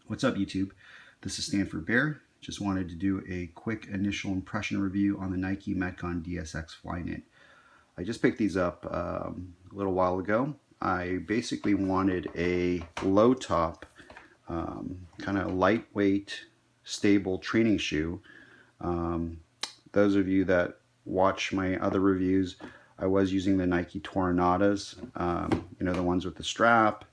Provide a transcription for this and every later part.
What's up, YouTube? This is Stanford Bear. Just wanted to do a quick initial impression review on the Nike Metcon DSX Flyknit. I just picked these up a little while ago. I basically wanted a low top, kind of lightweight, stable training shoe. Those of you that watch my other reviews, I was using the Nike Tornadas, the ones with the strap.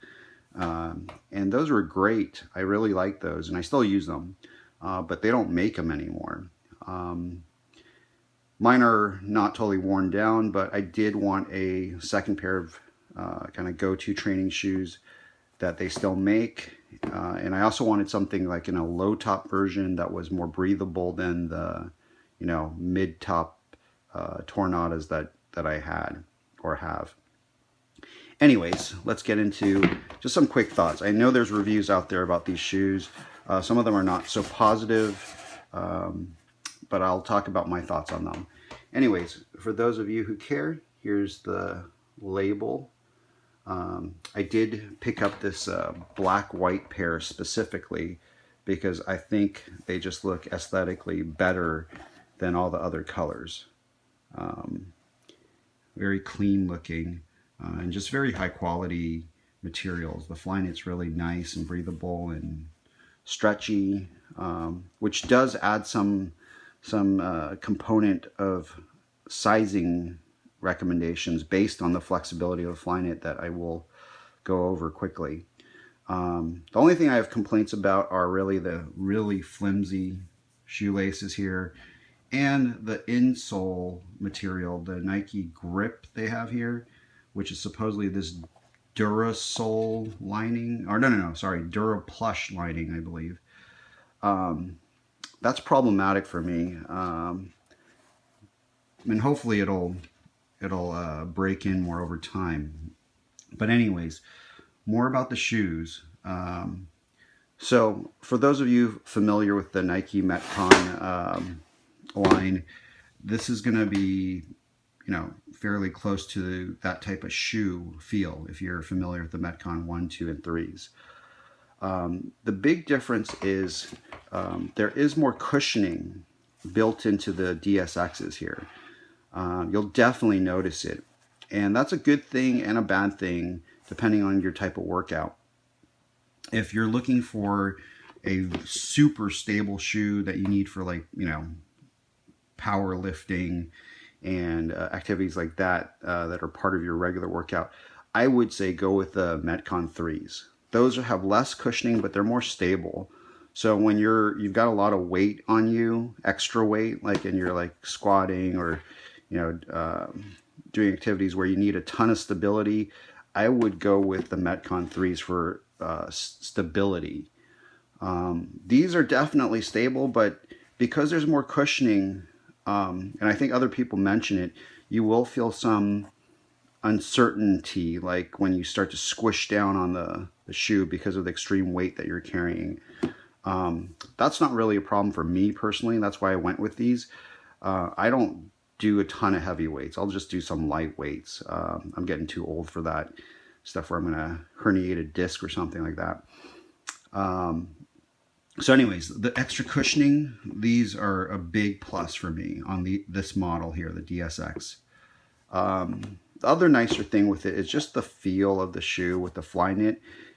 And those were great. I really like those, and I still use them, but they don't make them anymore. Mine are not totally worn down, but I did want a second pair of kind of go-to training shoes that they still make, and I also wanted something like in a low-top version that was more breathable than the mid-top Tornadas that I had or have. Anyways, let's get into just some quick thoughts. I know there's reviews out there about these shoes. Some of them are not so positive, but I'll talk about my thoughts on them. Anyways, for those of you who care, here's the label. I did pick up this black-white pair specifically because I think they just look aesthetically better than all the other colors. Very clean looking. And just very high quality materials. The Flyknit's really nice and breathable and stretchy, which does add some component of sizing recommendations based on the flexibility of the Flyknit that I will go over quickly. The only thing I have complaints about are really the really flimsy shoelaces here and the insole material, the Nike grip they have here, which is supposedly this Durasole lining, or Dura Plush lining, I believe. That's problematic for me. And hopefully it'll break in more over time. But anyways, more about the shoes. So for those of you familiar with the Nike Metcon line, this is going to be fairly close to that type of shoe feel if you're familiar with the Metcon 1, 2, and 3s. The big difference is there is more cushioning built into the DSXs here. You'll definitely notice it. And that's a good thing and a bad thing depending on your type of workout. If you're looking for a super stable shoe that you need for powerlifting and activities like that that are part of your regular workout, I would say go with the Metcon 3s. Those have less cushioning, but they're more stable. So when you've got a lot of weight on you, extra weight, and you're squatting or doing activities where you need a ton of stability, I would go with the Metcon 3s for stability. These are definitely stable, but because there's more cushioning, and I think other people mention it, you will feel some uncertainty, like when you start to squish down on the shoe because of the extreme weight that you're carrying. That's not really a problem for me personally. That's why I went with these. I don't do a ton of heavy weights. I'll just do some light weights. I'm getting too old for that stuff where I'm going to herniate a disc or something like that. So anyways, the extra cushioning, these are a big plus for me on this model here, the DSX. The other nicer thing with it is just the feel of the shoe with the Flyknit.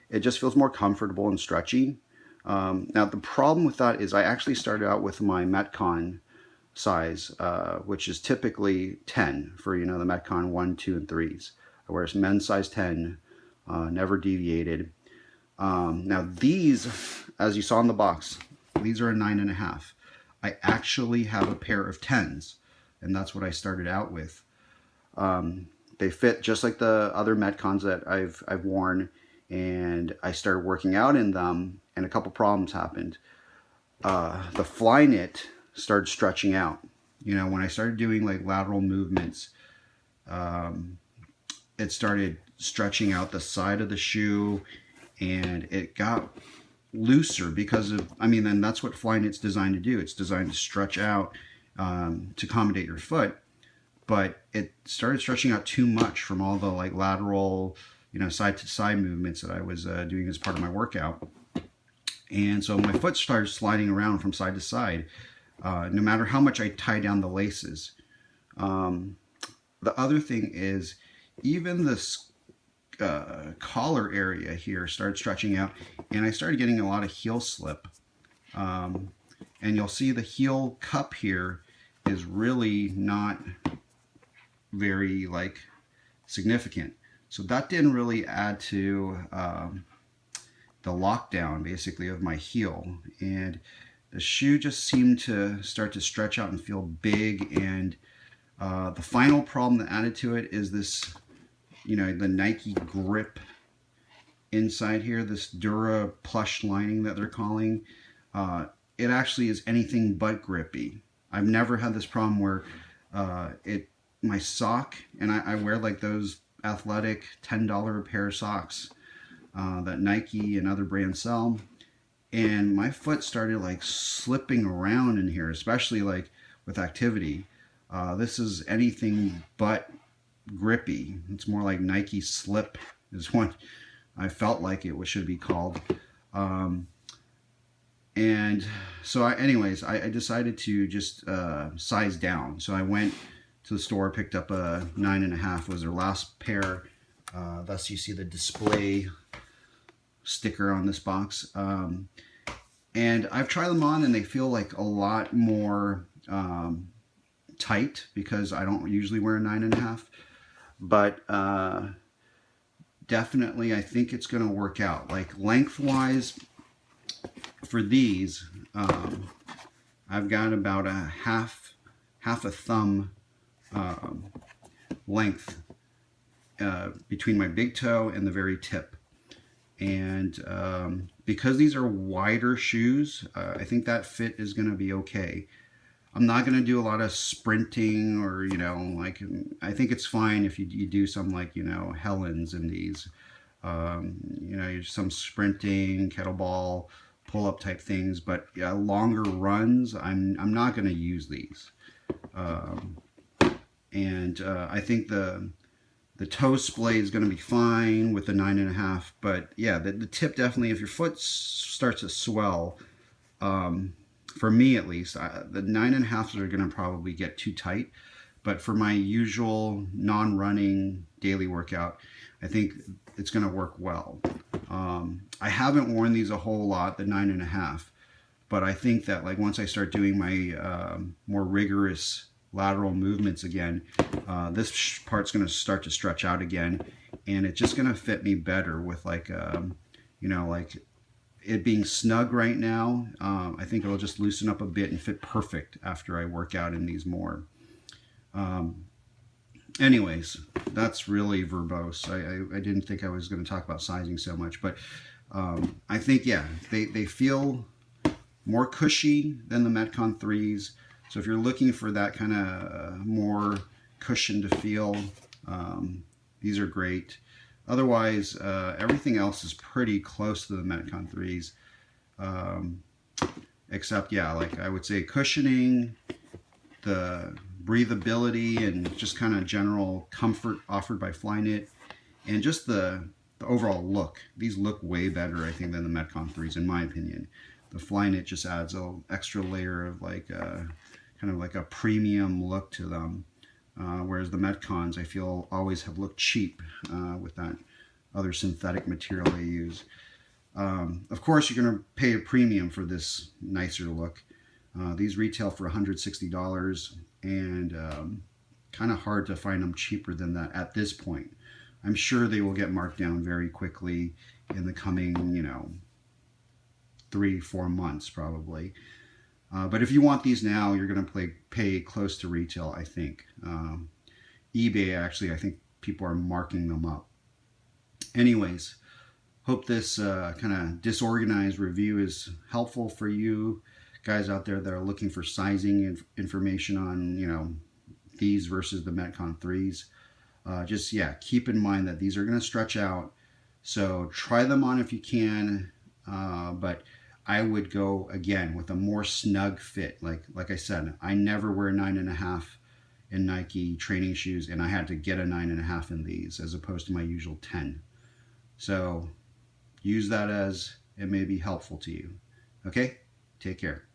It just feels more comfortable and stretchy. Now the problem with that is I actually started out with my Metcon size, which is typically 10 for the Metcon 1, 2, and 3s. I wear men's size 10, never deviated. Now these, as you saw in the box, these are a 9.5. I actually have a pair of 10s, and that's what I started out with. They fit just like the other Metcons that I've worn, and I started working out in them, and a couple problems happened. The Flyknit started stretching out. When I started doing lateral movements, it started stretching out the side of the shoe, and it got looser because of, and that's what Flyknit's designed to do. It's designed to stretch out to accommodate your foot, but it started stretching out too much from all the lateral, side to side movements that I was doing as part of my workout. And so my foot started sliding around from side to side, no matter how much I tie down the laces. The other thing is, even this collar area here started stretching out, and I started getting a lot of heel slip. And you'll see the heel cup here is really not very significant. So that didn't really add to the lockdown basically of my heel, and the shoe just seemed to start to stretch out and feel big. And the final problem that added to it is this, the Nike grip inside here, this Dura plush lining that they're calling. It actually is anything but grippy. I've never had this problem where my sock, and I wear like those athletic $10 a pair socks that Nike and other brands sell, and my foot started like slipping around in here, especially like with activity. This is anything but grippy. It's more like Nike slip is what I felt like it should be called. And so I decided to just size down. So I went to the store, picked up a 9.5, was their last pair. Thus you see the display sticker on this box. And I've tried them on and they feel like a lot more tight, because I don't usually wear a 9.5. But definitely I think it's going to work out. Like lengthwise for these, I've got about a half a thumb length between my big toe and the very tip. And because these are wider shoes, I think that fit is going to be okay. I'm not going to do a lot of sprinting, or I think it's fine if you do some Helens in these, some sprinting, kettlebell, pull-up type things. But yeah, longer runs, I'm not going to use these. And I think the toe splay is going to be fine with the 9.5. But yeah, the tip definitely, if your foot starts to swell, for me at least, the 9.5s are going to probably get too tight. But for my usual non-running daily workout, I think it's going to work well. I haven't worn these a whole lot, the 9.5, but I think that once I start doing my more rigorous lateral movements again, this part's going to start to stretch out again, and it's just going to fit me better with it being snug right now. I think it'll just loosen up a bit and fit perfect after I work out in these more. Anyways, that's really verbose. I didn't think I was going to talk about sizing so much, but I think, yeah, they feel more cushy than the Metcon 3s. So if you're looking for that kind of more cushion to feel, these are great. Otherwise, everything else is pretty close to the Metcon 3s. Except, yeah, I would say cushioning, the breathability, and just kind of general comfort offered by Flyknit, and just the overall look. These look way better, I think, than the Metcon 3s, in my opinion. The Flyknit just adds an extra layer of kind of like a premium look to them, whereas the Metcons, I feel, always have looked cheap with that other synthetic material they use. Of course, you're going to pay a premium for this nicer look. These retail for $160, and kind of hard to find them cheaper than that at this point. I'm sure they will get marked down very quickly in the coming, 3-4 months probably. But if you want these now, you're going to pay close to retail, I think. eBay, actually, I think people are marking them up. Anyways, hope this kind of disorganized review is helpful for you guys out there that are looking for sizing information on, these versus the Metcon 3s. Just, yeah, keep in mind that these are going to stretch out. So try them on if you can, but I would go, again, with a more snug fit. Like I said, I never wear 9.5 in Nike training shoes, and I had to get a 9.5 in these as opposed to my usual 10. So use that as it may be helpful to you. Okay? Take care.